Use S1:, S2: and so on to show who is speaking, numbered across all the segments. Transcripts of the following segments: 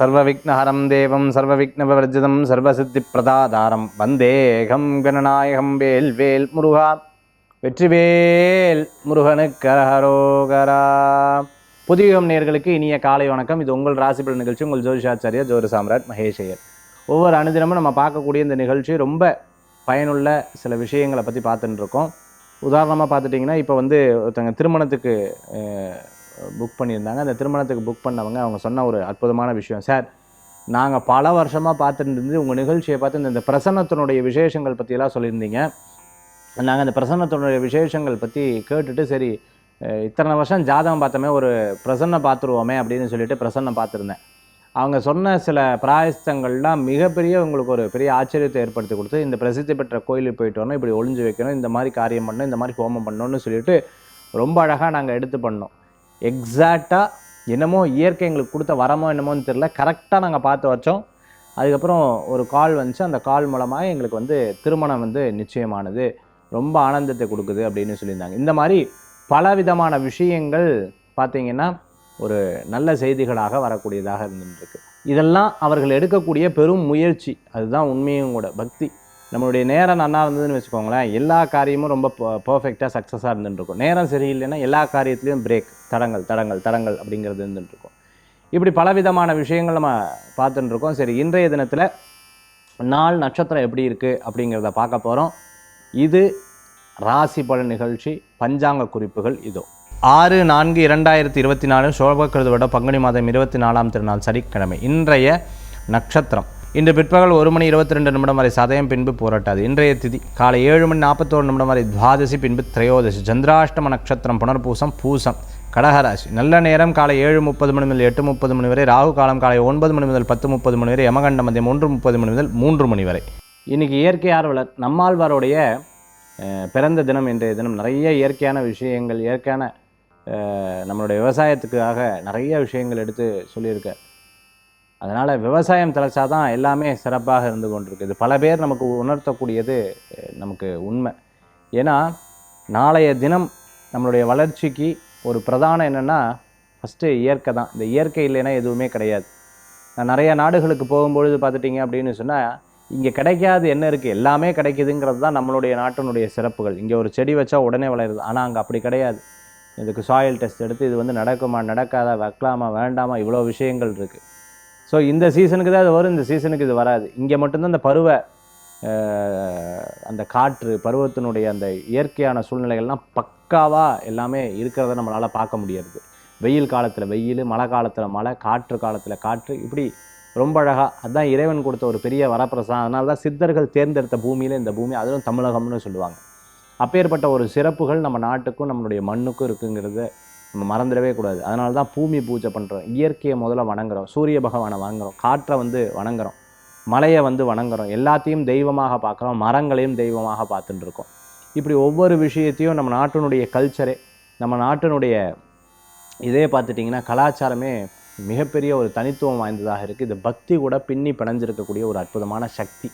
S1: சர்வவிக்னஹரம் தேவம் சர்வவிக்னவர்ஜிதம் சர்வசித்திப்பிரதாதாரம் வந்தேகம் கணநாயகம் வேல் வேல் முருகா வெற்றிவேல் முருகனுக்கு அரஹரோகரா. புதியுகம் நேயர்களுக்கு இனிய காலை வணக்கம். இது உங்கள் ராசிபலன் நிகழ்ச்சி. உங்கள் ஜோதிஷாச்சாரியா ஜோதி சாம்ராட் மகேஷ் ஐயர். ஒவ்வொரு அனுதினமும் நம்ம பார்க்கக்கூடிய இந்த நிகழ்ச்சி ரொம்ப பயனுள்ள சில விஷயங்களை பற்றி பார்த்துட்டு இருக்கோம். உதாரணமாக பார்த்துட்டிங்கன்னா, இப்போ ஒருத்தங்க திருமணத்துக்கு புக் பண்ணியிருந்தாங்க. அந்த திருமணத்துக்கு புக் பண்ணவங்க அவங்க சொன்ன ஒரு அற்புதமான விஷயம், சார் நாங்கள் பல வருஷமாக பார்த்துட்டு இருந்து உங்கள் நிகழ்ச்சியை பார்த்து இந்த பிரசன்னத்தினுடைய விசேஷங்கள் பற்றியெல்லாம் சொல்லியிருந்தீங்க. நாங்கள் அந்த பிரசன்னத்தினுடைய விசேஷங்கள் பற்றி கேட்டுட்டு, சரி இத்தனை வருஷம் ஜாதகம் பார்த்தோமே, ஒரு பிரசன்னம் பார்த்துருவோமே அப்படின்னு சொல்லிட்டு பிரசன்னம் பார்த்துருந்தேன். அவங்க சொன்ன சில பிராயஸ்தங்கள்லாம் மிகப்பெரிய உங்களுக்கு ஒரு பெரிய ஆச்சரியத்தை ஏற்படுத்தி கொடுத்து, இந்த பிரசித்தி பெற்ற கோயிலுக்கு போயிட்டு வரணும், இப்படி ஒளிஞ்சு வைக்கணும், இந்த மாதிரி காரியம் பண்ணணும், இந்த மாதிரி ஹோமம் பண்ணணும்னு சொல்லிட்டு ரொம்ப அழகாக நாங்கள் எடுத்து பண்ணோம். எக்ஸாக்டாக என்னமோ இயற்கை எங்களுக்கு கொடுத்த வரமோ என்னமோன்னு தெரியல, கரெக்டாக நாங்கள் பார்த்து வச்சோம். அதுக்கப்புறம் ஒரு கால் வந்துச்சு. அந்த கால் மூலமாக எங்களுக்கு திருமணம் நிச்சயமானது, ரொம்ப ஆனந்தத்தை கொடுக்குது அப்படின்னு சொல்லியிருந்தாங்க. இந்த மாதிரி பலவிதமான விஷயங்கள் பார்த்திங்கன்னா ஒரு நல்ல செய்திகளாக வரக்கூடியதாக இருந்துருக்கு. இதெல்லாம் அவர்கள் எடுக்கக்கூடிய பெரும் முயற்சி, அதுதான் உண்மையும் கூட. பக்தி நம்மளுடைய நேரம் நல்லா இருந்ததுன்னு வச்சுக்கோங்களேன், எல்லா காரியமும் ரொம்ப பர்ஃபெக்டாக சக்ஸஸாக இருந்துட்டுருக்கும். நேரம் சரியில்லைன்னா எல்லா காரியத்துலேயும் பிரேக், தடங்கள் அப்படிங்கிறது இருந்துட்டுருக்கும். இப்படி பலவிதமான விஷயங்கள் நம்ம பார்த்துட்டுருக்கோம். சரி, இன்றைய தினத்தில் நாள் நட்சத்திரம் எப்படி இருக்குது அப்படிங்கிறத பார்க்க போகிறோம். இது ராசி பலன் நிகழ்ச்சி. பஞ்சாங்க குறிப்புகள் இதோ. 6/4/2024 சோபகிருது வருடம் பங்குனி மாதம் 24ஆம் திருநாள் சனிக்கிழமை. இன்றைய நட்சத்திரம் இன்று பிற்பகல் 1:22 வரை சதயம், பின்பு போராட்டாது. இன்றைய திதி காலை 7:41 வரை துவாதசி, பின்பு திரையோதசி. சந்திராஷ்டம நட்சத்திரம் புனர்பூசம், பூசம், கடகராசி. நல்ல நேரம் காலை 7:30 முதல் 8:30 வரை. ராகு காலம் காலை 9 முதல் 10:30 வரை. யமகண்ட மதியம் 1:30 முதல் 3 வரை. இன்றைக்கி இயற்கை ஆர்வலர் நம்மாழ்வாருடைய பிறந்த தினம். இன்றைய தினம் நிறைய இயற்கையான விஷயங்கள், இயற்கையான நம்மளுடைய விவசாயத்துக்காக நிறைய விஷயங்கள் எடுத்து சொல்லியிருக்கார். அதனால் விவசாயம் தலைச்சாதான் எல்லாமே சிறப்பாக இருந்து கொண்டிருக்குது. பல பேர் நமக்கு உணர்த்தக்கூடியது நமக்கு உண்மை. ஏன்னா நாளைய தினம் நம்மளுடைய வளர்ச்சிக்கு ஒரு பிரதானம் என்னென்னா, ஃபஸ்ட்டு இயற்கை தான். இந்த இயற்கை இல்லைன்னா எதுவுமே கிடையாது. நான் நிறையா நாடுகளுக்கு போகும்பொழுது பார்த்துட்டிங்க அப்படின்னு சொன்னால், இங்கே கிடைக்காது என்ன இருக்குது, எல்லாமே கிடைக்குதுங்கிறது தான் நம்மளுடைய நாட்டினுடைய சிறப்புகள். இங்கே ஒரு செடி வச்சா உடனே வளருது. ஆனால் அங்கே அப்படி கிடையாது. இதுக்கு சாயில் டெஸ்ட் எடுத்து இது நடக்குமா, நடக்காதா, வைக்கலாமா, வேண்டாமா, இவ்வளோ விஷயங்கள் இருக்குது. ஸோ இந்த சீசனுக்கு தான் இது வரும், இந்த சீசனுக்கு இது வராது. இங்கே மட்டும்தான் அந்த அந்த காற்று பருவத்தினுடைய அந்த இயற்கையான சூழ்நிலைகள்லாம் பக்காவாக எல்லாமே இருக்கிறத நம்மளால் பார்க்க முடியாது. வெயில் காலத்தில் வெயில், மழை காலத்தில் மழை, காற்று காலத்தில் காற்று, இப்படி ரொம்ப அழகாக. அதுதான் இறைவன் கொடுத்த ஒரு பெரிய வரப்பிரசாதம். அதனால தான் சித்தர்கள் தேர்ந்தெடுத்த பூமியில் இந்த பூமி, அதுவும் தமிழகம்னு சொல்லுவாங்க. அப்பேற்பட்ட ஒரு சிறப்புகள் நம்ம நாட்டுக்கும் நம்மளுடைய மண்ணுக்கும் இருக்குங்கிறத நம்ம மறந்துடவே கூடாது. அதனால தான் பூமி பூஜை பண்ணுறோம், இயற்கையை முதல்ல வணங்குறோம், சூரிய பகவானை வணங்குறோம், காற்றை வணங்குறோம், மலையை வணங்குறோம், எல்லாத்தையும் தெய்வமாக பார்க்குறோம், மரங்களையும் தெய்வமாக பார்த்துட்டு இருக்கோம். இப்படி ஒவ்வொரு விஷயத்தையும் நம்ம நாட்டினுடைய கல்ச்சரே, நம்ம நாட்டினுடைய இதே பார்த்துட்டிங்கன்னா கலாச்சாரமே மிகப்பெரிய ஒரு தனித்துவம் வாய்ந்ததாக இருக்குது. இது பக்தி கூட பின்னி பிணைஞ்சிருக்கக்கூடிய ஒரு அற்புதமான சக்தி.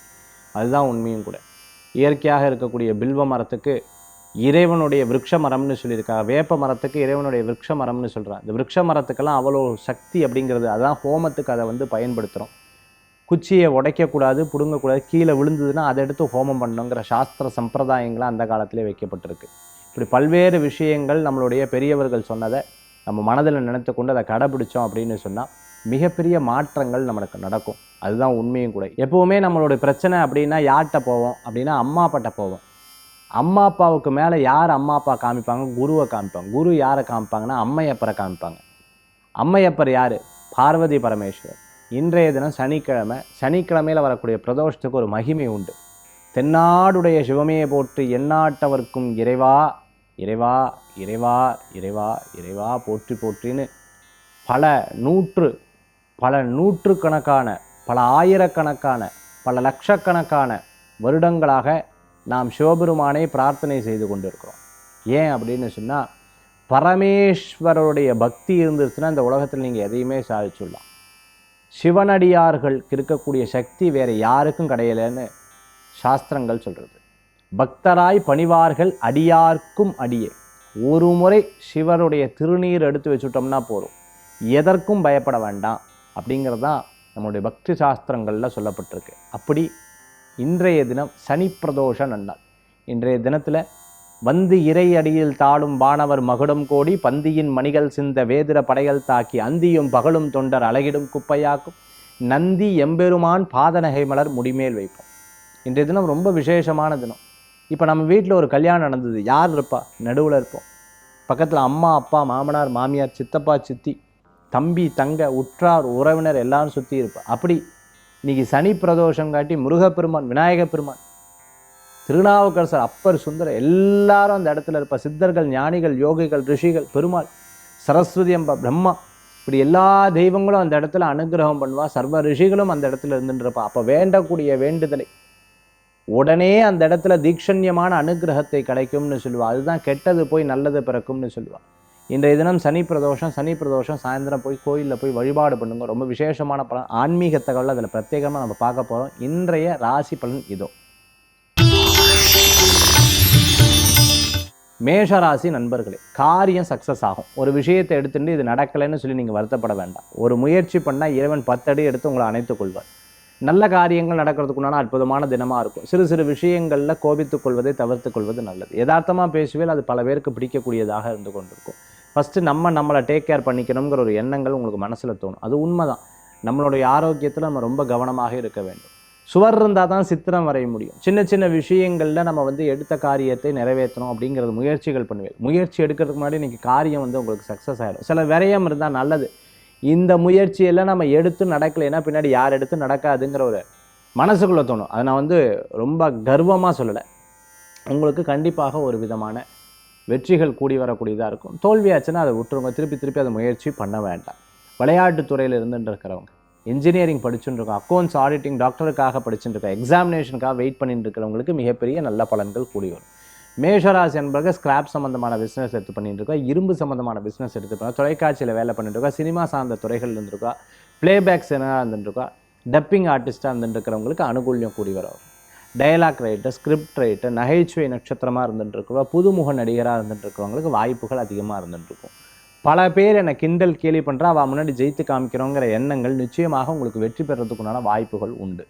S1: அதுதான் உண்மையும் கூட. இயற்கையாக இருக்கக்கூடிய பில்வ மரத்துக்கு இறைவனுடைய விருட்ச மரம்னு சொல்லியிருக்காங்க. வேப்ப மரத்துக்கு இறைவனுடைய விருட்ச மரம்னு சொல்கிறாங்க. இந்த விருட்ச மரத்துக்கெல்லாம் அவ்வளோ சக்தி அப்படிங்கிறது. அதுதான் ஹோமத்துக்கு அதை பயன்படுத்துகிறோம். குச்சியை உடைக்கக்கூடாது, பிடுங்கக்கூடாது, கீழே விழுந்ததுன்னா அதை எடுத்து ஹோமம் பண்ணணுங்கிற சாஸ்திர சம்பிரதாயங்களாக அந்த காலத்திலே வைக்கப்பட்டிருக்கு. இப்படி பல்வேறு விஷயங்கள் நம்மளுடைய பெரியவர்கள் சொன்னதை நம்ம மனதில் நினைத்து கொண்டு அதை கடைபிடிச்சோம் அப்படின்னு சொன்னால் மிகப்பெரிய மாற்றங்கள் நமக்கு நடக்கும். அதுதான் உண்மையும் கூட. எப்போவுமே நம்மளுடைய பிரச்சனை அப்படின்னா யார்கிட்ட போவோம் அப்படின்னா அம்மா அப்பாட்ட போவோம். அம்மா அப்பாவுக்கு மேலே யார் அம்மா அப்பா காமிப்பாங்க? குருவை காமிப்பாங்க. குரு யாரை காமிப்பாங்கன்னா அம்மையப்பரை காமிப்பாங்க. அம்மையப்பர் யார்? பார்வதி பரமேஸ்வரர். இன்றைய தினம் சனிக்கிழமை. சனிக்கிழமையில் வரக்கூடிய பிரதோஷத்துக்கு ஒரு மகிமை உண்டு. தென்னாடுடைய சிவமையை போற்றி எந்நாட்டவர்க்கும் இறைவா இறைவா இறைவா இறைவா இறைவா போற்றி போற்றின்னு பல நூற்றுக்கணக்கான, பல ஆயிரக்கணக்கான, பல லட்சக்கணக்கான வருடங்களாக நாம் சிவபெருமானை பிரார்த்தனை செய்து கொண்டிருக்கிறோம். ஏன் அப்படின்னு சொன்னால், பரமேஸ்வரருடைய பக்தி இருந்துருச்சுன்னா இந்த உலகத்தில் நீங்கள் எதையுமே சாதிச்சுடலாம். சிவனடியார்களுக்கு இருக்கக்கூடிய சக்தி வேறு யாருக்கும் கிடையலைன்னு சாஸ்திரங்கள் சொல்கிறது. பக்தராய் பணிவார்கள் அடியார்க்கும் அடியே. ஒரு முறை சிவருடைய திருநீர் எடுத்து வச்சுட்டோம்னா போதும், எதற்கும் பயப்பட வேண்டாம் அப்படிங்கிறது தான் நம்முடைய பக்தி சாஸ்திரங்களில் சொல்லப்பட்டிருக்கு. அப்படி இன்றைய தினம் சனி பிரதோஷ நன்னாள். இன்றைய தினத்தில் வந்து இறை அடியில் தாழும் வானவர் மகுடம் கோடி பந்தியின் மணிகள் சிந்த வேதிர படைகள் தாக்கி அந்தியும் பகலும் தொண்டர் அழகிடும் குப்பையாக்கும் நந்தி எம்பெருமான் பாதநகை மலர் முடிமேல் வைப்போம். இன்றைய தினம் ரொம்ப விசேஷமான தினம். இப்போ நம்ம வீட்டில் ஒரு கல்யாணம் நடந்தது, யார் இருப்பா? நடுவில் இருப்போம். பக்கத்தில் அம்மா அப்பா மாமனார் மாமியார் சித்தப்பா சித்தி தம்பி தங்க உற்றார் உறவினர் எல்லாரும் சுற்றி இருப்பா. அப்படி இன்னைக்கு சனி பிரதோஷம் காட்டி முருகப்பெருமான் விநாயகப் பெருமான் திருநாவுக்கரசர் அப்பர் சுந்தரர் எல்லாரும் அந்த இடத்துல இருப்பா. சித்தர்கள் ஞானிகள் யோகிகள் ரிஷிகள் பெருமாள் சரஸ்வதி அம்பா பிரம்மா இப்படி எல்லா தெய்வங்களும் அந்த இடத்துல அனுகிரகம் பண்ணுவா. சர்வ ரிஷிகளும் அந்த இடத்துல இருந்துருப்பா. அப்போ வேண்டக்கூடிய வேண்டுதலை உடனே அந்த இடத்துல தீக்ஷண்யமான அனுகிரகத்தை கிடைக்கும்னு சொல்லுவா. அதுதான் கெட்டது போய் நல்லது பிறக்கும்னு சொல்லுவா. இன்றைய தினம் சனி பிரதோஷம் சாயந்தரம் போய் கோயிலில் போய் வழிபாடு பண்ணுங்க. ரொம்ப விசேஷமான பலன், ஆன்மீக தகவல் அதில் பிரத்யேகமாக நம்ம பார்க்க போகிறோம். இன்றைய ராசி பலன் இதோ. மேஷராசி நண்பர்களே, காரியம் சக்ஸஸ் ஆகும். ஒரு விஷயத்தை எடுத்துட்டு இது நடக்கலைன்னு சொல்லி நீங்கள் வருத்தப்பட வேண்டாம். ஒரு முயற்சி பண்ணால் இறைவன் 10 அடி எடுத்து உங்களை அணைத்துக் கொள்வார். நல்ல காரியங்கள் நடக்கிறதுக்குண்டான அற்புதமான தினமாக இருக்கும். சிறு சிறு விஷயங்களில் கோபித்துக் கொள்வதை தவிர்த்து கொள்வது நல்லது. யதார்த்தமாக பேசுவேல், அது பல பேருக்கு பிடிக்கக்கூடியதாக இருந்து கொண்டிருக்கும். ஃபஸ்ட்டு நம்மளை டேக் கேர் பண்ணிக்கணுங்கிற ஒரு எண்ணங்கள் உங்களுக்கு மனசில் தோணும். அது உண்மைதான். நம்மளுடைய ஆரோக்கியத்தில் நம்ம ரொம்ப கவனமாக இருக்க வேண்டும். சுவர் இருந்தால் தான் சித்திரம் வரைய முடியும். சின்ன சின்ன விஷயங்களில் நம்ம எடுத்த காரியத்தை நிறைவேற்றணும் அப்படிங்கிறது முயற்சிகள் பண்ணுவேன். முயற்சி எடுக்கிறதுக்கு முன்னாடி இன்றைக்கி காரியம் உங்களுக்கு சக்ஸஸ் ஆகிடும். சில விரயம் இருந்தால் நல்லது. இந்த முயற்சியெல்லாம் நம்ம எடுத்து நடக்கலைன்னா பின்னாடி யார் எடுத்து நடக்காதுங்கிற ஒரு மனசுக்குள்ளே தோணும். அதை நான் ரொம்ப கர்வமாக சொல்லலை. உங்களுக்கு கண்டிப்பாக ஒரு விதமான வெற்றிகள் கூடி வரக்கூடியதாக இருக்கும். தோல்வியாச்சுன்னா அதை விட்டுருங்க. திருப்பி அதை முயற்சி பண்ண வேண்டாம். விளையாட்டுத்துறையில் இருந்துட்டு இருக்கிறவங்க, இன்ஜினியரிங் படிச்சுட்டு இருக்கோம், அக்கௌண்ட்ஸ் ஆடிட்டிங் டாக்டருக்காக படிச்சுட்டு இருக்கோம், எக்ஸாமினேஷனுக்காக வெயிட் பண்ணிட்டு இருக்கிறவங்களுக்கு மிகப்பெரிய நல்ல பலன்கள் கூடி வரும். மேஷராசி என்பது ஸ்கிராப் சம்மந்தமான பிஸ்னஸ் எடுத்து பண்ணிட்டு இருக்கா, இரும்பு சம்மந்தமான பிஸ்னஸ் எடுத்து பண்ணா, தொலைக்காட்சியில் வேலை பண்ணிட்டு இருக்கா, சினிமா சார்ந்த துறைகள் இருந்திருக்கா, பிளேபேக் சிங்கராக இருந்துருக்கா, டப்பிங் ஆர்டிஸ்டாக இருந்துருக்கிறவங்களுக்கு அனுகூல்யம் கூடி வரும். டயலாக் ரைட்டர், ஸ்கிரிப்ட் ரைட்டர், நகைச்சுவை நட்சத்திரமாக இருந்துட்டுருக்கா, புதுமுக நடிகராக இருந்துட்டுருக்கிறவங்களுக்கு வாய்ப்புகள் அதிகமாக இருந்துட்டுருக்கும். பல பேர் என்னை கிண்டல் கேலி பண்ணுறா, அவள் முன்னாடி ஜெயித்து காமிக்கிறோங்கிற எண்ணங்கள் நிச்சயமாக உங்களுக்கு வெற்றி பெறதுக்குண்டான வாய்ப்புகள் உண்டு.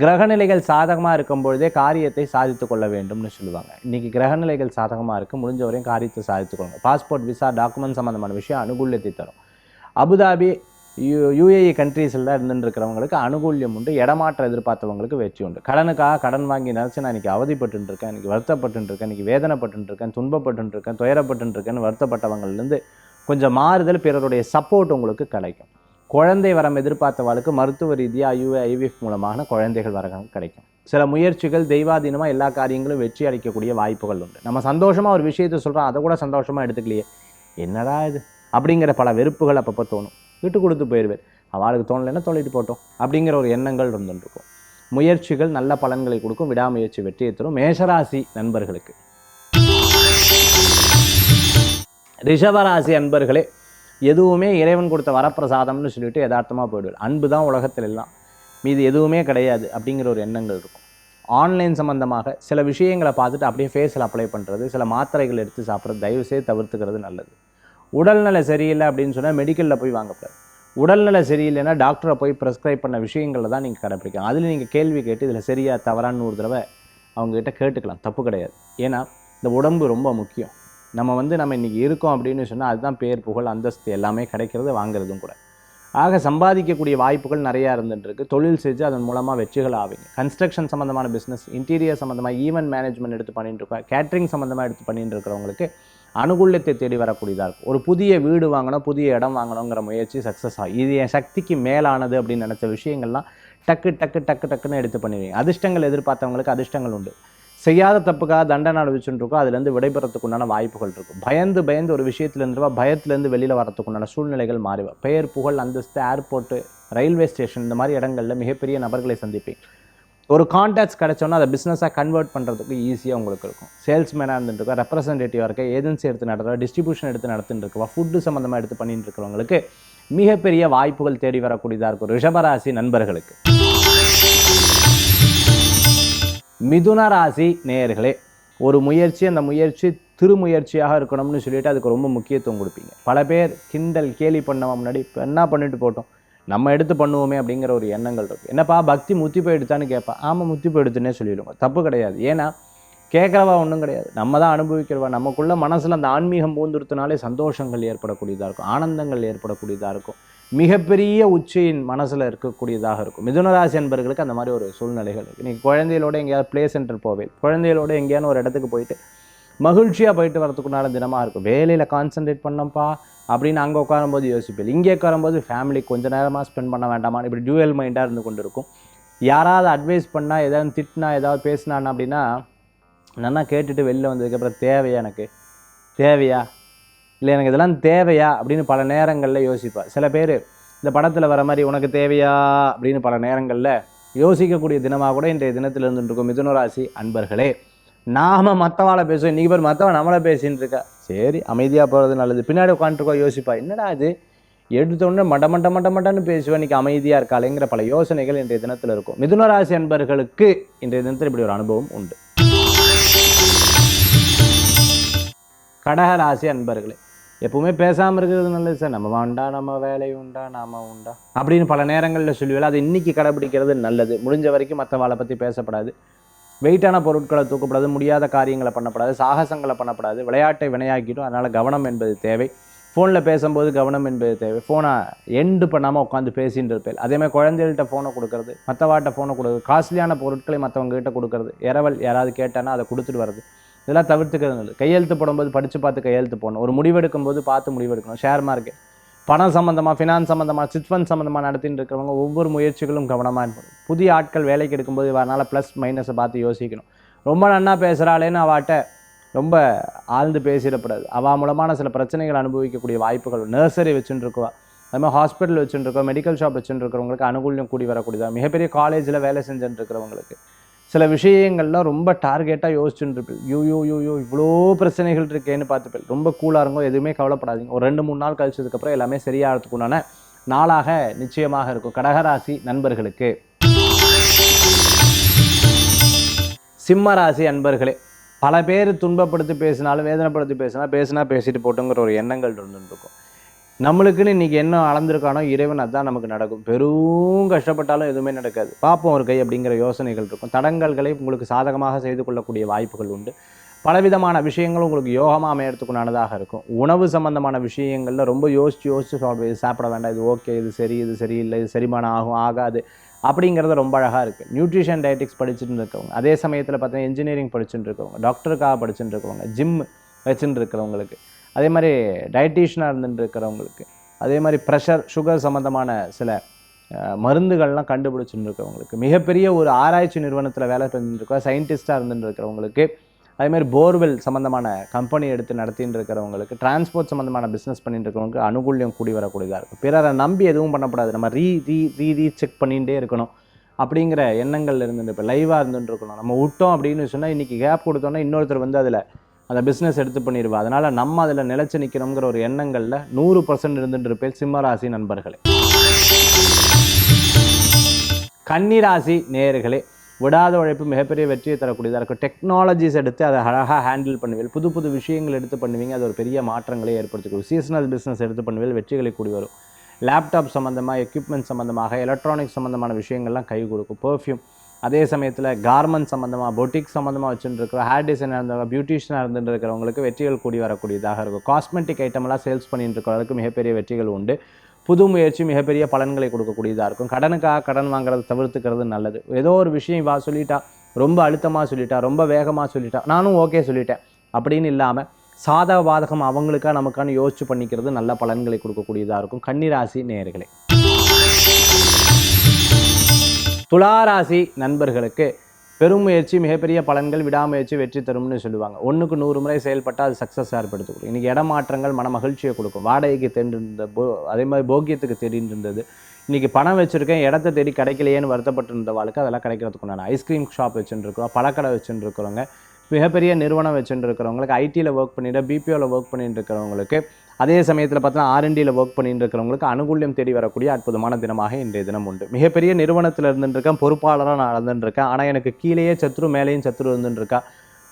S1: கிரகநிலைகள் சாதகமாக இருக்கும்பொழுதே காரியத்தை சாதித்து கொள்ள வேண்டும்னு சொல்லுவாங்க. இன்றைக்கி கிரகநிலைகள் சாதகமாக இருக்குது, முடிஞ்ச வரையும் காரியத்தை சாதித்துக்கொள்ளுங்க. பாஸ்போர்ட் விசா டாக்குமெண்ட் சம்மந்தமான விஷயம் அனுகூல்யத்தை தரும். அபுதாபி யுஏஇ கண்ட்ரீஸில் இருந்துருக்கிறவங்களுக்கு அனுகூல்யம் உண்டு. இடமாற்றம் எதிர்பார்த்தவங்களுக்கு வெற்றி உண்டு. கடனுக்காக கடன் வாங்கி நினச்சி நான் இன்றைக்கி அவதிப்பட்டுருக்கேன், இன்றைக்கி வருத்தப்பட்டுருக்கேன், இன்றைக்கி வேதனைப்பட்டுருக்கேன், துன்பப்பட்டுருக்கேன், துயரப்பட்டுருக்கேன்னு வருத்தப்பட்டவங்கள்லேருந்து கொஞ்சம் மாறுதல், பிறருடைய சப்போர்ட் உங்களுக்கு கிடைக்கும். குழந்தை வரம் எதிர்பார்த்தவாளுக்கு மருத்துவ ரீதியாக ஐவிஎஃப் மூலமான குழந்தைகள் வர கிடைக்கும். சில முயற்சிகள் தெய்வாதீனமாக எல்லா காரியங்களும் வெற்றி அளிக்கக்கூடிய வாய்ப்புகள் உண்டு. நம்ம சந்தோஷமாக ஒரு விஷயத்தை சொல்கிறோம், அதை கூட சந்தோஷமாக எடுத்துக்கலையே, என்னடா இது அப்படிங்கிற பல வெறுப்புகள் அப்பப்போ தோணும். விட்டு கொடுத்து போயிடுவேன், அவளுக்கு தோணலைன்னா தோழிட்டு போட்டோம் அப்படிங்கிற ஒரு எண்ணங்கள் இருந்துருக்கும். முயற்சிகள் நல்ல பலன்களை கொடுக்கும். விடாமுயற்சி வெற்றியை தரும். மேஷராசி நண்பர்களுக்கு. ரிஷபராசி அன்பர்களே, எதுவுமே இறைவன் கொடுத்த வரப்பிரசாதம்னு சொல்லிட்டு யதார்த்தமாக போயிடுவார். அன்பு தான் உலகத்தில் எல்லாம், மீது எதுவுமே கிடையாது அப்படிங்கிற ஒரு எண்ணங்கள் இருக்கும். ஆன்லைன் சம்மந்தமாக சில விஷயங்களை பார்த்துட்டு அப்படியே ஃபேஸில் அப்ளை பண்ணுறது, சில மாத்திரைகள் எடுத்து சாப்பிட்றது தயவுசெய்து தவிர்த்துக்கிறது நல்லது. உடல்நிலை சரியில்லை அப்படின்னு சொன்னால் மெடிக்கலில் போய் வாங்கக்கூடாது. உடல்நிலை சரியில்லைன்னா டாக்டரை போய் ப்ரெஸ்கிரைப் பண்ண விஷயங்களை தான் நீங்கள் கடைப்பிடிக்கலாம். அதில் நீங்கள் கேள்வி கேட்டு இதில் சரியா தவறான்னு ஒரு தடவை அவங்ககிட்ட கேட்டுக்கலாம், தப்பு கிடையாது. ஏன்னா இந்த உடம்பு ரொம்ப முக்கியம். நம்ம நம்ம இன்றைக்கி இருக்கோம் அப்படின்னு சொன்னால் அதுதான் பேர் புகழ் அந்தஸ்து எல்லாமே கிடைக்கிறது, வாங்குறதும் கூட. ஆக சம்பாதிக்கக்கூடிய வாய்ப்புகள் நிறையா இருந்துட்டுருக்கு. தொழில் செஞ்சு அதன் மூலமாக வெற்றிகள் ஆவீங்க. கன்ஸ்ட்ரக்ஷன் சம்மந்தமான பிஸ்னஸ், இன்டீரியர் சம்மந்தமாக, ஈவெண்ட் மேனேஜ்மெண்ட் எடுத்து பண்ணிட்டு இருக்கோம், கேட்ரிங் சம்மந்தமாக எடுத்து பண்ணிட்டு இருக்கிறவங்களுக்கு அனுகூல்யத்தை தேடி வரக்கூடியதாக இருக்கும். ஒரு புதிய வீடு வாங்கணும், புதிய இடம் வாங்கணுங்கிற முயற்சி சக்ஸஸ் ஆகும். இது என் சக்திக்கு மேலானது அப்படின்னு நினச்ச விஷயங்கள்லாம் டக்குன்னு எடுத்து பண்ணுவீங்க. அதிர்ஷ்டங்கள் எதிர்பார்த்தவங்களுக்கு அதிர்ஷ்டங்கள் உண்டு. செய்யாத தப்புக்காக தண்டனை அனுபவிச்சுட்டு இருக்கோம், அதுலேருந்து விடைபெறத்துக்குண்டான வாய்ப்புகள் இருக்கும். பயந்து ஒரு விஷயத்துலேருந்துவா பயத்துலேருந்து வெளியில் வரத்துக்குண்டான சூழ்நிலைகள் மாறிவா. பெயர் புகழ் அந்தஸ்து, ஏர்போர்ட்டு, ரயில்வே ஸ்டேஷன் இந்த மாதிரி இடங்களில் மிகப்பெரிய நபர்களை சந்திப்பீங்க. ஒரு கான்டாக்ட்ஸ் கிடைச்சோன்னா அதை பிஸ்னஸாக கன்வெர்ட் பண்ணுறதுக்கு ஈஸியாக உங்களுக்கு இருக்கும். சேல்ஸ்மேனாக இருந்துருக்கா, ரெப்ரசன்டேட்டிவாக இருக்க, ஏஜென்சி எடுத்து நடத்துகிற, டிஸ்ட்ரிபியூஷன் எடுத்து நடத்துட்டு இருக்கவா, ஃபுட்டு சம்மந்தமாக எடுத்து பண்ணிட்டு இருக்கிறவங்களுக்கு மிகப்பெரிய வாய்ப்புகள் தேடி வரக்கூடியதாக இருக்கும். ரிஷபராசி நண்பர்களுக்கு. மிதுன ராசி நேயர்களே, ஒரு முயற்சி, அந்த முயற்சி திருமுயற்சியாக இருக்கணும்னு சொல்லிட்டு அதுக்கு ரொம்ப முக்கியத்துவம் கொடுப்பீங்க. பல பேர் கிண்டல் கேலி பண்ணவன் முன்னாடி இப்போ என்ன பண்ணிட்டு போட்டோம், நம்ம எடுத்து பண்ணுவோமே அப்படிங்கிற ஒரு எண்ணங்கள் இருக்குது. என்னப்பா பக்தி முத்தி போயிடுத்தான்னு கேட்பா. ஆமாம் முத்தி போயிடுத்துன்னே சொல்லிவிடுங்க, தப்பு கிடையாது. ஏன்னா கேட்குறவா ஒன்றும் கிடையாது, நம்ம தான் அனுபவிக்கிறவா. நமக்குள்ள மனசில் அந்த ஆன்மீகம் பூந்துருத்தினாலே சந்தோஷங்கள் ஏற்படக்கூடியதாக இருக்கும், ஆனந்தங்கள் ஏற்படக்கூடியதாக இருக்கும், மிகப்பெரிய உச்சியின் மனசில் இருக்கக்கூடியதாக இருக்கும். மிதுனராசி என்பவர்களுக்கு அந்த மாதிரி ஒரு சூழ்நிலைகள் இருக்குது. இன்றைக்கி குழந்தைகளோட எங்கேயாவது ப்ளே சென்டர் போவேன், குழந்தைகளோட எங்கேயானு ஒரு இடத்துக்கு போயிட்டு மகிழ்ச்சியாக போயிட்டு வரதுக்குண்டான தினமாக இருக்கும். வேலையில் கான்சன்ட்ரேட் பண்ணப்பா அப்படின்னு அங்கே உட்காரும்போது யோசிப்பேன், இங்கே உட்காரும்போது ஃபேமிலி கொஞ்சம் நேரமாக ஸ்பெண்ட் பண்ண வேண்டாமான்னு இப்படி டியூவல் மைண்டாக இருந்து கொண்டு இருக்கும். யாராவது அட்வைஸ் பண்ணால், ஏதாவது திட்டினா, ஏதாவது பேசினான் அப்படின்னா நல்லா கேட்டுட்டு வெளில வந்ததுக்கப்புறம் தேவையா, எனக்கு தேவையா, இல்லை எனக்கு இதெல்லாம் தேவையா அப்படின்னு பல நேரங்களில் யோசிப்பேன். சில பேர் இந்த படத்தில் வர மாதிரி உனக்கு தேவையா அப்படின்னு பல நேரங்களில் யோசிக்கக்கூடிய தினமாக கூட இன்றைய தினத்தில் இருந்துருக்கும். மிதுனராசி அன்பர்களே, நாம் மற்றவாளை பேசுவோம், இன்றைக்கி பேர் மற்றவன் நம்மளை பேசின்னு இருக்கா, சரி அமைதியாக போகிறது நல்லது. பின்னாடி உட்காந்துருக்கோம் யோசிப்பா, என்னடா இது எடுத்தோடனே மட்டன்னு பேசுவேன், இன்றைக்கி அமைதியாக இருக்காளேங்கிற பல யோசனைகள் இன்றைய தினத்தில் இருக்கும். மிதுனராசி அன்பர்களுக்கு இன்றைய தினத்தில் இப்படி ஒரு அனுபவம் உண்டு. கடகராசி அன்பர்களே, எப்பவுமே பேசாமல் இருக்கிறது நல்லது சார், நம்ம உண்டா, நம்ம வேலை உண்டா, நாம உண்டா அப்படின்னு பல நேரங்களில் சொல்லுவேன். அது இன்றைக்கி கடைபிடிக்கிறது நல்லது. முடிஞ்ச வரைக்கும் மற்றவாளை பற்றி பேசப்படாது, வெயிட்டான பொருட்களை தூக்கப்படாது, முடியாத காரியங்களை பண்ணப்படாது, சாகசங்களை பண்ணப்படாது, விளையாட்டை வினையாக்கிடும். அதனால் கவனம் என்பது தேவை. ஃபோனில் பேசும்போது கவனம் என்பது தேவை. ஃபோனை எண்டு பண்ணாமல் உட்காந்து பேசின்னு இருப்பேன். அதேமாதிரி குழந்தைகள்கிட்ட ஃபோனை கொடுக்கறது, மற்றவாட்ட ஃபோனை கொடுக்குறது, காஸ்ட்லியான பொருட்களை மற்றவங்ககிட்ட கொடுக்கறது, இரவல் யாராவது கேட்டானா அதை கொடுத்துட்டு வர்றது, இதெல்லாம் தவிர்த்துக்கிறது நல்லது. கையெழுத்து போடும்போது படித்து பார்த்து கையெழுத்து போடணும். ஒரு முடிவெடுக்கும் போது பார்த்து முடிவெடுக்கணும். ஷேர் மார்க்கெட், பணம் சம்மந்தமாக, ஃபினான்ஸ் சம்மந்தமாக, சிட் ஃபண்ட் சம்மந்தமாக நடத்தின்னு இருக்கிறவங்க ஒவ்வொரு முயற்சிகளும் கவனமாக இருக்கணும். புதிய ஆட்கள் வேலைக்கு எடுக்கும்போது வரனால ப்ளஸ் மைனஸை பார்த்து யோசிக்கணும். ரொம்ப நன்னா பேசுகிறாளேன்னு அவாட்ட ரொம்ப ஆழ்ந்து பேசிடப்படாது. அவள் மூலமான சில பிரச்சனைகள் அனுபவிக்கக்கூடிய வாய்ப்புகள். நர்சரி வச்சுருக்குவா, அதுமாதிரி ஹாஸ்பிட்டல் வச்சுருக்கோம், மெடிக்கல் ஷாப் வச்சுருக்கிறவங்களுக்கு அனுகூல்யம் கூடி வரக்கூடியதாக. மிகப்பெரிய காலேஜில் வேலை செஞ்சுட்டு இருக்கிறவங்களுக்கு சில விஷயங்கள்லாம் ரொம்ப டார்கெட்டாக யோசிச்சுட்டு இருப்பேன். யூ இவ்வளோ பிரச்சனைகள் இருக்கேன்னு பார்த்துப்பேன். ரொம்ப கூலாக இருங்கோ, எதுவுமே கவலைப்படாதீங்க. ஒரு 2-3 நாள் கழிச்சதுக்கப்புறம் எல்லாமே சரியாகிறதுக்குண்டான நாளாக நிச்சயமாக இருக்கும். கடகராசி நண்பர்களுக்கு. சிம்மராசி அன்பர்களே, பல பேர் துன்பப்படுத்தி பேசினாலும் வேதனைப்படுத்தி பேசினா பேசிட்டு போட்டுங்கிற ஒரு எண்ணங்கள் இருந்துருக்கும். நம்மளுக்குன்னு இன்றைக்கி என்ன அளந்திருக்கானோ இறைவன் அதுதான் நமக்கு நடக்கும். பெரும் கஷ்டப்பட்டாலும் எதுவுமே நடக்காது. பார்ப்போம் ஒரு கை அப்படிங்கிற யோசனைகள் இருக்கும். தடங்கல்களை உங்களுக்கு சாதகமாக செய்து கொள்ளக்கூடிய வாய்ப்புகள் உண்டு. பலவிதமான விஷயங்களும் உங்களுக்கு யோகமாக அமையறதுக்குண்டானதாக இருக்கும். உணவு சம்பந்தமான விஷயங்களில் ரொம்ப யோசித்து சாப்பிட வேண்டாம், இது ஓகே, இது சரி, இது சரியில்லை, இது செரிமானம் ஆகும் ஆகாது அப்படிங்கிறது ரொம்ப அழகாக இருக்குது. நியூட்ரிஷன் டயட்டிக்ஸ் படிச்சுட்டு இருக்கவங்க, அதே சமயத்தில் பார்த்தீங்கன்னா இன்ஜினியரிங் படிச்சுட்டு இருக்கவங்க, டாக்டருக்காக படிச்சுட்டு இருக்கவங்க, ஜிம் வச்சுட்டு இருக்கிறவங்களுக்கு, அதே மாதிரி டயட்டீஷியனாக இருந்துட்டு இருக்கிறவங்களுக்கு, அதே மாதிரி ப்ரெஷர் சுகர் சம்மந்தமான சில மருந்துகள்லாம் கண்டுபிடிச்சுட்டு இருக்கிறவங்களுக்கு, மிகப்பெரிய ஒரு ஆராய்ச்சி நிறுவனத்தில் வேலை செஞ்சுட்டு இருக்க சயின்டிஸ்ட்டாக இருந்துட்டு இருக்கிறவங்களுக்கு, அதேமாதிரி போர்வெல் சம்மந்தமான கம்பெனி எடுத்து நடத்தின்னு இருக்கிறவங்களுக்கு, டிரான்ஸ்போர்ட் சம்மந்தமான பிஸ்னஸ் பண்ணிட்டு இருக்கிறவங்களுக்கு அனுகூல்யம் கூடி வரக்கூடியதாக இருக்கும். பிறரை நம்பி எதுவும் பண்ணக்கூடாது. நம்ம ரீ செக் பண்ணிகிட்டே இருக்கணும் அப்படிங்கிற எண்ணங்கள் இருந்துட்டு இப்போ லைவாக இருந்துட்டு இருக்கணும். நம்ம விட்டோம் அப்படின்னு சொன்னால் இன்றைக்கி கேப் கொடுத்தோன்னா இன்னொருத்தர் வந்து அதில் அந்த பிஸ்னஸ் எடுத்து பண்ணிடுவா. அதனால் நம்ம அதில் நிலைச்சு நிற்கணுங்கிற ஒரு எண்ணங்களில் 100% இருந்துட்டு இருப்பேன். சிம்மராசி நண்பர்களே. கன்னிராசி நேயர்களே, விடாத உழைப்பு மிகப்பெரிய வெற்றியை தரக்கூடியதாக இருக்கும். டெக்னாலஜிஸ் எடுத்து அதை அழகாக ஹேண்டில் பண்ணுவீங்க. புது புது விஷயங்கள் எடுத்து பண்ணுவீங்க, அது ஒரு பெரிய மாற்றங்களை ஏற்படுத்திக்கும். சீசனல் பிஸ்னஸ் எடுத்து பண்ணுவீங்க, வெற்றிகளை கூடி வரும். லேப்டாப் சம்மந்தமாக, எக்யூப்மெண்ட் சம்மந்தமாக, எலக்ட்ரானிக்ஸ் சம்மந்தமான விஷயங்கள்லாம் கை கொடுக்கும். பெர்ஃப்யூம், அதே சமயத்தில் கார்மெண்ட் சம்மந்தமாக, பொட்டிக் சம்மந்தமாக வச்சுட்டு இருக்கிற, ஹேர் டிசைனாக இருந்தவங்க, பியூட்டிஷியனாக இருந்துட்டு இருக்கிறவங்களுக்கு வெற்றிகள் கூடி வரக்கூடியதாக இருக்கும். காஸ்மெட்டிக் ஐட்டமெல்லாம் சேல்ஸ் பண்ணிட்டு இருக்கிறவங்களுக்கு மிகப்பெரிய வெற்றிகள் உண்டு. புது முயற்சி மிகப்பெரிய பலன்களை கொடுக்கக்கூடியதாக இருக்கும். கடனுக்காக கடன் வாங்குறத தவிர்த்துக்கிறது நல்லது. ஏதோ ஒரு விஷயம் சொல்லிட்டா, ரொம்ப அழுத்தமாக சொல்லிட்டா, ரொம்ப வேகமாக சொல்லிட்டா, நானும் ஓகே சொல்லிட்டேன் அப்படின்னு இல்லாமல் சாதக பாதகம் அவங்களுக்காக நமக்கான யோசிச்சு பண்ணிக்கிறது நல்ல பலன்களை கொடுக்கக்கூடியதாக இருக்கும். கன்னிராசி நேயர்களே. துளாராசி நண்பர்களுக்கு பெரும் முயற்சி மிகப்பெரிய பலன்கள், விடாமுயற்சி வெற்றி தரும்னு சொல்லுவாங்க. 1க்கு 100 முறை செயல்பட்டால் அது சக்ஸஸ் ஏற்படுத்தக்கூடும். இன்றைக்கி இடமாற்றங்கள் மன மகிழ்ச்சியை கொடுக்கும். வாடகைக்கு தேடிருந்த அதே மாதிரி போக்கியத்துக்கு தேடின்னு இருந்தது. இன்றைக்கி பணம் வச்சுருக்கேன், இடத்த தேடி கிடைக்கலையேன்னு வருத்தப்பட்டு இருந்த வாழ்க்கை அதெல்லாம் கிடைக்கிறதுக்குண்டான. ஐஸ்கிரீம் ஷாப் வச்சுட்டு இருக்கிறோம், பழக்கடை வச்சுட்டு இருக்கிறவங்க, மிகப்பெரிய நிறுவனம் வச்சுட்டு இருக்கிறவங்களுக்கு, ஐடியில் ஒர்க் பண்ணிட்டு பிபிஓவில் ஒர்க் பண்ணிட்டு இருக்கிறவங்களுக்கு, அதே சமயத்தில் பார்த்தீங்கன்னா ஆர்என்டியில் ஒர்க் பண்ணிட்டு இருக்கிறவங்களுக்கு அனுகூல்யம் தேடி வரக்கூடிய அற்புதமான தினமாக இன்றைய தினம் உண்டு. மிகப்பெரிய நிறுவனத்தில் இருந்துருக்கேன், பொறுப்பாளராக நான் இருந்துருக்கேன், ஆனால் எனக்கு கீழேயே சத்ரு மேலேயும் சத்ரு இருந்துருக்கா,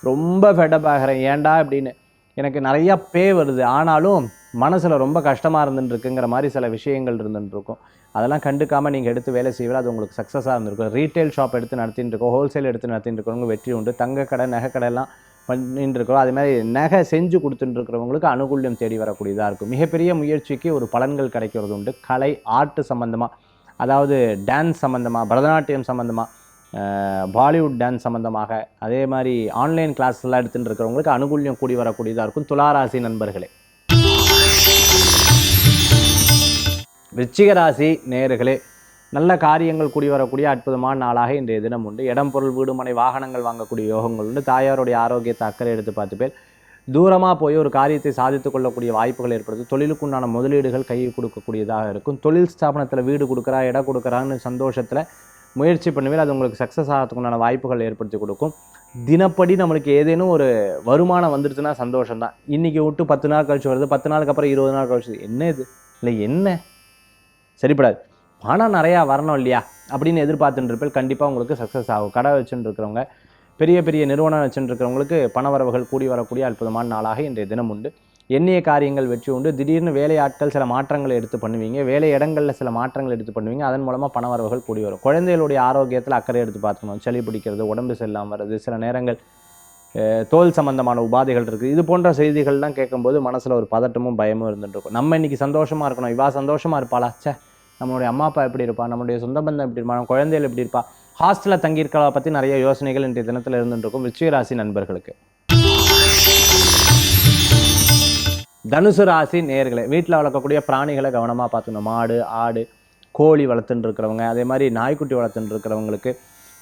S1: ரொம்ப ஃபெடப் ஆகிறேன், ஏன்டா அப்படின்னு. எனக்கு நிறையா பே வருது, ஆனாலும் மனசில் ரொம்ப கஷ்டமாக இருந்துட்டுருக்குங்கிற மாதிரி சில விஷயங்கள் இருந்துட்டுருக்கும். அதெல்லாம் கண்டுக்காமல் நீங்கள் எடுத்து வேலை செய்வீங்க, அது உங்களுக்கு சக்ஸஸாக இருந்திருக்கும். ரீட்டைல் ஷாப் எடுத்து நடத்திட்டு இருக்கோம், ஹோல்சேல் எடுத்து நடத்திட்டு இருக்கிறவங்க வெற்றி உண்டு. தங்க கடை நகை கடையெல்லாம் பண்ணிட்டு இருக்கிறோம். அதே மாதிரி நகை செஞ்சு கொடுத்துட்டு இருக்கிறவங்களுக்கு அனுகூல்யம் தேடி வரக்கூடியதாக இருக்கும். மிகப்பெரிய முயற்சிக்கு ஒரு பலன்கள் கிடைக்கிறது உண்டு. கலை ஆர்ட் சம்மந்தமாக, அதாவது டான்ஸ் சம்மந்தமாக, பரதநாட்டியம் சம்மந்தமாக, பாலிவுட் டான்ஸ் சம்மந்தமாக, அதே மாதிரி ஆன்லைன் கிளாஸ்லாம் எடுத்துகிட்டு இருக்கிறவங்களுக்கு அனுகூல்யம் கூடி வரக்கூடியதாக இருக்கும். துளாராசி நண்பர்களே. விருச்சிக ராசி நேயர்களே, நல்ல காரியங்கள் கூடி வரக்கூடிய அற்புதமான நாளாக இன்றைய தினம் உண்டு. இடம் பொருள் வீடு மனை வாகனங்கள் வாங்கக்கூடிய யோகங்கள் உண்டு. தாயாருடைய ஆரோக்கியத்தை அக்கறை எடுத்து பார்த்து பேர் தூரமாக போய் ஒரு காரியத்தை சாதித்து கொள்ளக்கூடிய வாய்ப்புகள் ஏற்படுது. தொழிலுக்குண்டான முதலீடுகள் கை கொடுக்கக்கூடியதாக இருக்கும். தொழில் ஸ்தாபனத்தில் வீடு கொடுக்குறா இடம் கொடுக்குறான்னு சந்தோஷத்தில் முயற்சி பண்ணுவேன், அது உங்களுக்கு சக்ஸஸ் ஆகிறதுக்குண்டான வாய்ப்புகள் ஏற்படுத்தி கொடுக்கும். தினப்படி நம்மளுக்கு ஏதேனும் ஒரு வருமானம் வந்துடுச்சுன்னா சந்தோஷம்தான். இன்றைக்கி விட்டு 10 நாள் கழிச்சு வருது, 10 நாளுக்கு அப்புறம் 20 நாள் கழிச்சு என்ன இது இல்லை என்ன சரிப்படாது, பணம் நிறையா வரணும் இல்லையா அப்படின்னு எதிர்பார்த்துட்டு இருப்பேன். கண்டிப்பாக உங்களுக்கு சக்ஸஸ் ஆகும். கடை வச்சுட்டு இருக்கிறவங்க, பெரிய பெரிய நிறுவனம் வச்சுட்டு இருக்கிறவங்களுக்கு பணவரவுகள் கூடி வரக்கூடிய அற்புதமான நாளாக இன்றைய தினம் உண்டு. எண்ணிய காரியங்கள் வெற்றி உண்டு. திடீர்னு வேலையாட்கள் சில மாற்றங்களை எடுத்து பண்ணுவீங்க, வேலை இடங்களில் சில மாற்றங்கள் எடுத்து பண்ணுவீங்க, அதன் மூலமாக பணவரவுகள் கூடி வரும். குழந்தைகளுடைய ஆரோக்கியத்தில் அக்கறை எடுத்து பார்த்துக்கணும். சளி பிடிக்கிறது, உடம்பு செல்லாமல் வருது, சில நேரங்கள் தோல் சம்பந்தமான உபாதைகள் இருக்குது. இது போன்ற செய்திகள்லாம் கேட்கும்போது மனசில் ஒரு பதட்டமும் பயமும் இருந்துகிட்ருக்கும். நம்ம இன்றைக்கி சந்தோஷமாக இருக்கணும், இவா சந்தோஷமாக இருப்பாளா, நம்மளுடைய அம்மா அப்பா எப்படி இருப்பா, நம்மளுடைய சொந்த பந்தம் எப்படி இருப்பா, நம்ம குழந்தைகள் எப்படி இருப்பா, ஹாஸ்டலில் தங்கியிருக்கிறத பற்றி நிறைய யோசனைகள் இன்றைய தினத்தில் இருந்துகிட்ருக்கும். விருச்சிக ராசி நண்பர்களுக்கு. தனுசு ராசி நேயர்களே, வீட்டில் வளர்க்கக்கூடிய பிராணிகளை கவனமாக பார்த்துக்கணும். மாடு ஆடு கோழி வளர்த்துட்டு இருக்கிறவங்க, அதே மாதிரி நாய்க்குட்டி வளர்த்துட்டு இருக்கிறவங்களுக்கு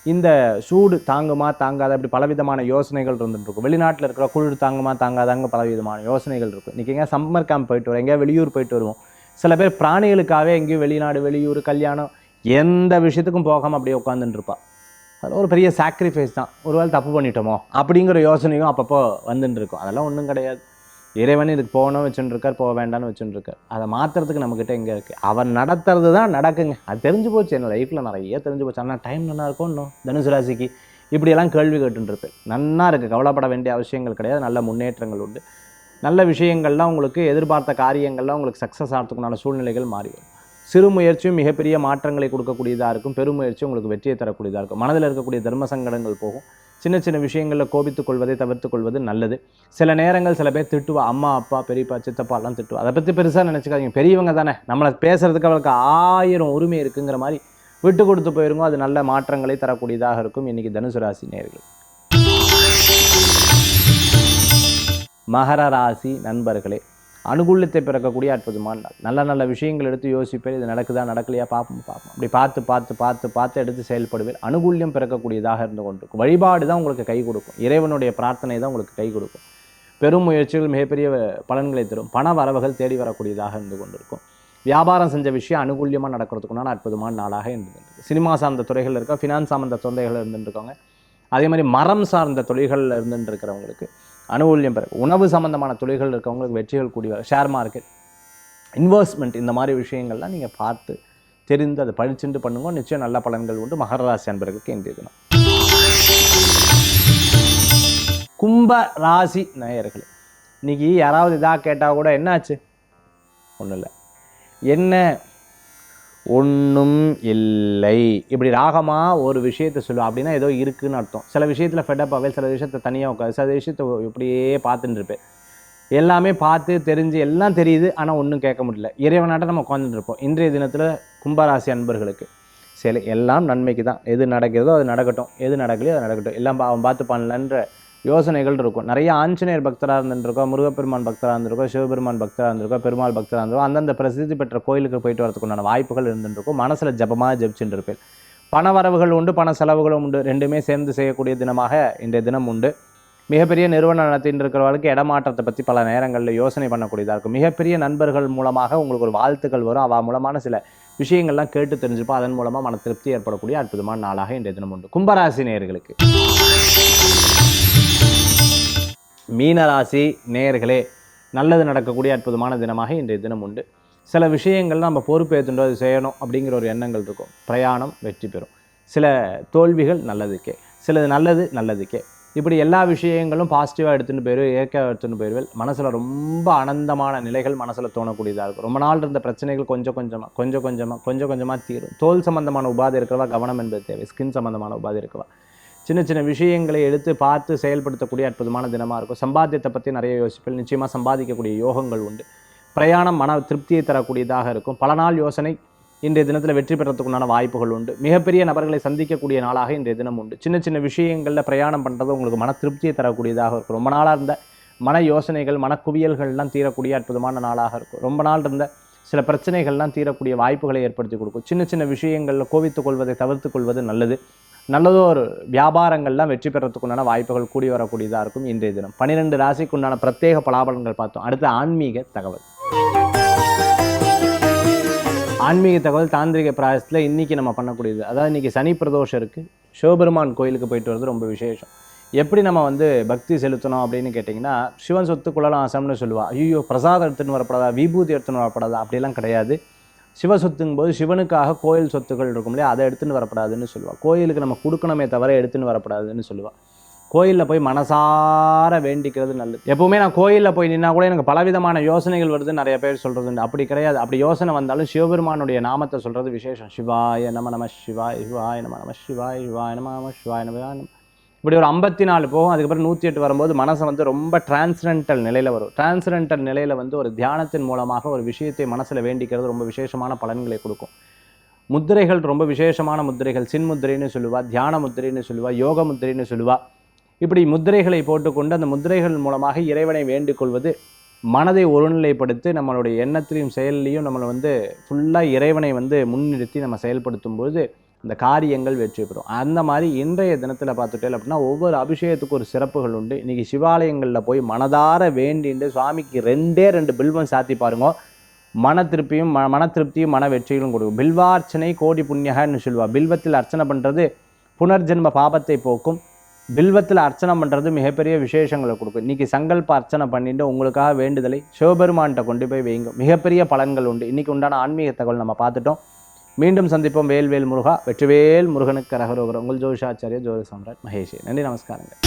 S1: இந்த சூடு தாங்குமா தாங்காத அப்படி பலவிதமான யோசனைகள் இருந்துகிட்ருக்கும். வெளிநாட்டில் இருக்கிற குளிர் தாங்குமா தாங்காதாங்க பலவிதமான யோசனைகள் இருக்கும். இன்றைக்கி எங்கேயா சம்மர் கேம்ப் போயிட்டு வரோம், எங்கேயா வெளியூர் போயிட்டு வருவோம். சில பேர் பிராணிகளுக்காகவே எங்கேயும் வெளிநாடு வெளியூர் கல்யாணம் எந்த விஷயத்துக்கும் போகாமல் அப்படியே உட்காந்துட்டுருப்பா. அதில் ஒரு பெரிய சாக்ரிஃபைஸ் தான். ஒரு வேளை தப்பு பண்ணிட்டோமோ அப்படிங்கிற யோசனையும் அப்பப்போ வந்துட்டு இருக்கும். அதெல்லாம் ஒன்றும் கிடையாது. இறைவன் இதுக்கு போகணும் வச்சுட்டுருக்கார், போக வேண்டாம்னு வச்சுட்டுருக்கார். அதை மாற்றுறதுக்கு நம்மக்கிட்ட எங்கே இருக்குது? அவர் நடத்துறது தான் நடக்குங்க. அது தெரிஞ்சு போச்சு, என்ன லைஃப்பில் நிறைய தெரிஞ்சு போச்சு. ஆனால் டைம் நல்லா இருக்கும் இன்னும் தனுசு ராசிக்கு இப்படியெல்லாம் கேள்வி கேட்டுருப்பேன். நன்னா இருக்குது, கவலைப்பட வேண்டிய அவசியங்கள் கிடையாது. நல்ல முன்னேற்றங்கள் உண்டு. நல்ல விஷயங்கள்லாம் உங்களுக்கு எதிர்பார்த்த காரியங்கள்லாம் உங்களுக்கு சக்ஸஸ் ஆகிறதுக்குண்டான சூழ்நிலைகள் மாறி வரும். சிறு முயற்சியும் மிகப்பெரிய மாற்றங்களை கொடுக்கக்கூடியதாக இருக்கும். பெருமுயற்சி உங்களுக்கு வெற்றியை தரக்கூடியதாக இருக்கும். மனதில் இருக்கக்கூடிய தர்ம சங்கடங்கள் போகும். சின்ன சின்ன விஷயங்களில் கோபித்துக் கொள்வதை தவிர்த்து கொள்வது நல்லது. சில நேரங்கள் சில பேர் திட்டுவா, அம்மா அப்பா பெரியப்பா சித்தப்பாலாம் திட்டுவா. அதை பற்றி பெருசாக நினச்சிக்காதீங்க, பெரியவங்க தானே, நம்மளை பேசுகிறதுக்கு அவளுக்கு 1000 உரிமை இருக்குங்கிற மாதிரி விட்டு கொடுத்து போயிருங்க. அது நல்ல மாற்றங்களை தரக்கூடியதாக இருக்கும். இன்றைக்கி தனுசு ராசி நேயர்கள். மகர ராசி நண்பர்களே, அனுகூலத்தை பிறக்கக்கூடிய அற்புதமான நாள். நல்ல நல்ல விஷயங்கள் எடுத்து யோசிப்பேன், இது நடக்குதா நடக்கலையா பார்ப்போம் அப்படி பார்த்து எடுத்து செயல்படுவேன். அனுகூல்யம் பிறக்கக்கூடியதாக இருந்து கொண்டிருக்கும். வழிபாடு தான் உங்களுக்கு கை கொடுக்கும். இறைவனுடைய பிரார்த்தனை தான் உங்களுக்கு கை கொடுக்கும். பெரும் முயற்சிகள் மிகப்பெரிய பலன்களை தரும். பண வரவுகள் தேடி வரக்கூடியதாக இருந்து கொண்டிருக்கும். வியாபாரம் செஞ்ச விஷயம் அனுகூல்யமாக நடக்கிறதுக்குண்டான அற்புதமான நாளாக இருந்துருக்கு. சினிமா சார்ந்த துறைகள் இருக்க, ஃபினான்ஸ் சார்ந்த தொந்தைகள் இருந்துருக்காங்க. அதே மாதிரி மரம் சார்ந்த தொழில்களில் இருந்துட்டு இருக்கிறவங்களுக்கு அனுகூல்யம் பிறகு. உணவு சம்பந்தமான தொழில்கள் இருக்கவங்களுக்கு வெற்றிகள் கூடி வர. ஷேர் மார்க்கெட், இன்வெஸ்ட்மெண்ட், இந்த மாதிரி விஷயங்கள்லாம் நீங்கள் பார்த்து தெரிந்து அதை படிச்சுட்டு பண்ணுங்க. நிச்சயம் நல்ல பலன்கள் உண்டு. மகர ராசி அன்பர்களுக்கு இன்றைய தினம். கும்ப ராசி நேயர்களே, இன்னைக்கு யாராவது இதாக கேட்டால் கூட என்னாச்சு, ஒன்றும் இல்லை, என்ன ஒன்றும் இல்லை, இப்படி ராகமாக ஒரு விஷயத்தை சொல்லுவோம் அப்படின்னா ஏதோ இருக்குதுன்னு அர்த்தம். சில விஷயத்தில் ஃபெட்டப் ஆகவே, சில விஷயத்தை தனியாக உட்காது, சில விஷயத்தை இப்படியே பார்த்துட்டு இருப்பேன். எல்லாமே பார்த்து தெரிஞ்சு எல்லாம் தெரியுது, ஆனால் ஒன்றும் கேட்க முடியல. இறைவனாட்ட நம்ம உட்காந்துட்டு இருப்போம். இன்றைய தினத்தில் கும்பராசி அன்பர்களுக்கு சரி, எல்லாம் நன்மைக்கு தான். எது நடக்கிறதோ அது நடக்கட்டும், எது நடக்கலையோ அது நடக்கட்டும், எல்லாம் அவன் பார்த்து பண்ணலன்ற யோசனைகள் இருக்கும். நிறைய ஆஞ்சநேயர் பக்தராக இருந்துருக்கோம், முருகப்பெருமான் பக்தராக இருந்திருக்கோம், சிவபெருமான் பக்தராக இருந்திருக்கோம், பெருமாள் பக்தராக இருந்திருக்கோம். அந்தந்த பிரசித்தி பெற்ற கோயிலுக்கு போயிட்டு வரதுக்குண்டான வாய்ப்புகள் இருந்துருக்கும். மனசில் ஜபமாக ஜபிச்சுட்டு இருப்பேன். பண வரவுகள் உண்டு, பண செலவுகளும் உண்டு. ரெண்டுமே சேர்ந்து செய்யக்கூடிய தினமாக இன்றைய தினம் உண்டு. மிகப்பெரிய நிறுவனம் நடத்திட்டு இருக்கிறவர்களுக்கு இடமாற்றத்தை பற்றி பல நேரங்களில் யோசனை பண்ணக்கூடியதாக இருக்கும். மிகப்பெரிய நண்பர்கள் மூலமாக உங்களுக்கு ஒரு வாழ்த்துக்கள் வரும். அவ மூலமான சில விஷயங்கள்லாம் கேட்டு தெரிஞ்சுப்போம். அதன் மூலமாக மன திருப்தி ஏற்படக்கூடிய அற்புதமான நாளாக இன்றைய தினம் உண்டு. கும்பராசி நேயர்களுக்கு. மீனராசி நேயர்களே, நல்லது நடக்கக்கூடிய அற்புதமான தினமாக இன்றைய தினம் உண்டு. சில விஷயங்கள் நம்ம பொறுப்பேற்றுண்டோ அது செய்யணும் அப்படிங்கிற ஒரு எண்ணங்கள் இருக்கும். பிரயாணம் வெற்றி பெறும். சில தோல்விகள் நல்லதுக்கே, சிலது நல்லதுக்கே. இப்படி எல்லா விஷயங்களும் பாசிட்டிவாக எடுத்துகிட்டு போயிடுவேன், இயற்கையாக எடுத்துகிட்டு போயிடுவேன். மனசில் ரொம்ப ஆனந்தமான நிலைகள் மனசில் தோணக்கூடியதாக இருக்கும். ரொம்ப நாள் இருந்த பிரச்சனைகள் கொஞ்சம் கொஞ்சமாக தீரும். தோல் சம்பந்தமான உபாதை இருக்கிறவா கவனம் என்பது தேவை. ஸ்கின் சம்பந்தமான உபாதை இருக்கிறவா சின்ன சின்ன விஷயங்களை எடுத்து பார்த்து செயல்படுத்தக்கூடிய அற்புதமான தினமாக இருக்கும். சம்பாத்தியத்தை பற்றி நிறைய யோசிப்பேன். நிச்சயமாக சம்பாதிக்கக்கூடிய யோகங்கள் உண்டு. பிரயாணம் மன திருப்தியை தரக்கூடியதாக இருக்கும். பல நாள் யோசனை இன்றைய தினத்தில் வெற்றி பெறத்துக்குண்டான வாய்ப்புகள் உண்டு. மிகப்பெரிய நபர்களை சந்திக்கக்கூடிய நாளாக இன்றைய தினம் உண்டு. சின்ன சின்ன விஷயங்களில் பிரயாணம் பண்ணுறது உங்களுக்கு மன திருப்தியை தரக்கூடியதாக இருக்கும். ரொம்ப நாளாக இருந்த மன யோசனைகள் மனக்குவியல்கள்லாம் தீரக்கூடிய அற்புதமான நாளாக இருக்கும். ரொம்ப நாள் இருந்த சில பிரச்சனைகள்லாம் தீரக்கூடிய வாய்ப்புகளை ஏற்படுத்தி கொடுக்கும். சின்ன சின்ன விஷயங்களில் கோபித்துக் கொள்வதை தவிர்த்து கொள்வது நல்லது. நல்லதோ ஒரு வியாபாரங்கள்லாம் வெற்றி பெறத்துக்குண்டான வாய்ப்புகள் கூடி வரக்கூடியதாக இருக்கும் இன்றைய தினம். 12 ராசிக்குண்டான பிரத்யேக பலாபலன்கள் பார்த்தோம். அடுத்து ஆன்மீக தகவல். ஆன்மீக தகவல் தாந்திரிக பிராயசத்தில் இன்றைக்கி நம்ம பண்ணக்கூடியது, அதாவது இன்றைக்கி சனி பிரதோஷம் இருக்குது. சிவபெருமான் கோயிலுக்கு போயிட்டு வர்றது ரொம்ப விசேஷம். எப்படி நம்ம பக்தி செலுத்தணும் அப்படின்னு கேட்டிங்கன்னா, சிவன் சொத்து குழலாம் ஆசம்னு சொல்லுவாள். ஐயோ பிரசாதம் எடுத்துன்னு வரப்படாதா, விபூதி எடுத்துன்னு வரப்படாதா, அப்படிலாம் கிடையாது. சிவ சொத்துங்கும் போது சிவனுக்காக கோயில் சொத்துக்கள் இருக்கும் இல்லையா, அதை எடுத்துன்னு வரப்படாதுன்னு சொல்லுவாள். கோயிலுக்கு நம்ம கொடுக்கணுமே தவிர எடுத்துன்னு வரப்படாதுன்னு சொல்லுவாள். கோயிலில் போய் மனசார வேண்டிக்கிறது நல்லது. எப்போவுமே நான் கோயிலில் போய் நின்னா கூட எனக்கு பலவிதமான யோசனைகள் வருதுன்னு நிறைய பேர் சொல்கிறது. அப்படி கிடையாது. அப்படி யோசனை வந்தாலும் சிவபெருமானுடைய நாமத்தை சொல்கிறது விசேஷம். சிவாய நம சிவாய சிவாய நம சிவாய சிவாய நம சிவாய நம. இப்படி ஒரு 54 போகும். அதுக்கப்புறம் 108 வரும்போது மனசை ரொம்ப டிரான்ஸ்டென்டல் நிலையில் வரும். டிரான்ஸ்டென்டல் நிலையில் ஒரு தியானத்தின் மூலமாக ஒரு விஷயத்தை மனசில் வேண்டிக்கிறது ரொம்ப விசேஷமான பலன்களை கொடுக்கும். முத்திரைகள் ரொம்ப விசேஷமான முத்திரைகள். சின்முத்திரைன்னு சொல்லுவா, தியான முத்திரைன்னு சொல்லுவா, யோக முத்திரைன்னு சொல்லுவா. இப்படி முத்திரைகளை போட்டுக்கொண்டு அந்த முத்திரைகள் மூலமாக இறைவனை வேண்டிக் கொள்வது மனதை ஒருநிலைப்படுத்தி நம்மளுடைய எண்ணத்திலையும் செயல்லையும் நம்மளை ஃபுல்லாக இறைவனை முன்னிறுத்தி நம்ம செயல்படுத்தும் போது இந்த காரியங்கள் வெற்றி பெறும். அந்த மாதிரி இன்றைய தினத்தில் பார்த்துட்டேன் அப்படின்னா ஒவ்வொரு அபிஷேகத்துக்கும் ஒரு சிறப்புகள் உண்டு. இன்றைக்கி சிவாலயங்களில் போய் மனதார வேண்டிட்டு சுவாமிக்கு 2 பில்வம் சாத்தி பாருங்க. மன திருப்தியும் மன வெற்றிகளும் கொடுக்கும். பில்வார்ச்சனை கோடி புண்ணியகன்னு சொல்லுவாள். பில்வத்தில் அர்ச்சனை பண்ணுறது புனர்ஜென்ம பாபத்தை போக்கும். பில்வத்தில் அர்ச்சனை பண்ணுறது மிகப்பெரிய விசேஷங்களை கொடுக்கும். இன்றைக்கி சங்கல்ப அர்ச்சனை பண்ணிட்டு உங்களுக்காக வேண்டுதலை சிவபெருமான்கிட்ட கொண்டு போய் வைங்க. மிகப்பெரிய பலன்கள் உண்டு. இன்றைக்கி உண்டான ஆன்மீக தகவல் நம்ம பார்த்துட்டோம். மீண்டும் சந்திப்போம். வேல்வேல் முருகா, வெற்றிவேல் முருகனுக்கு கரகரோகரம். உங்கள் ஜோதிஷாச்சாரிய ஜோதி சாம்ராட் மகேஷ். நன்றி, நமஸ்காரங்கள்.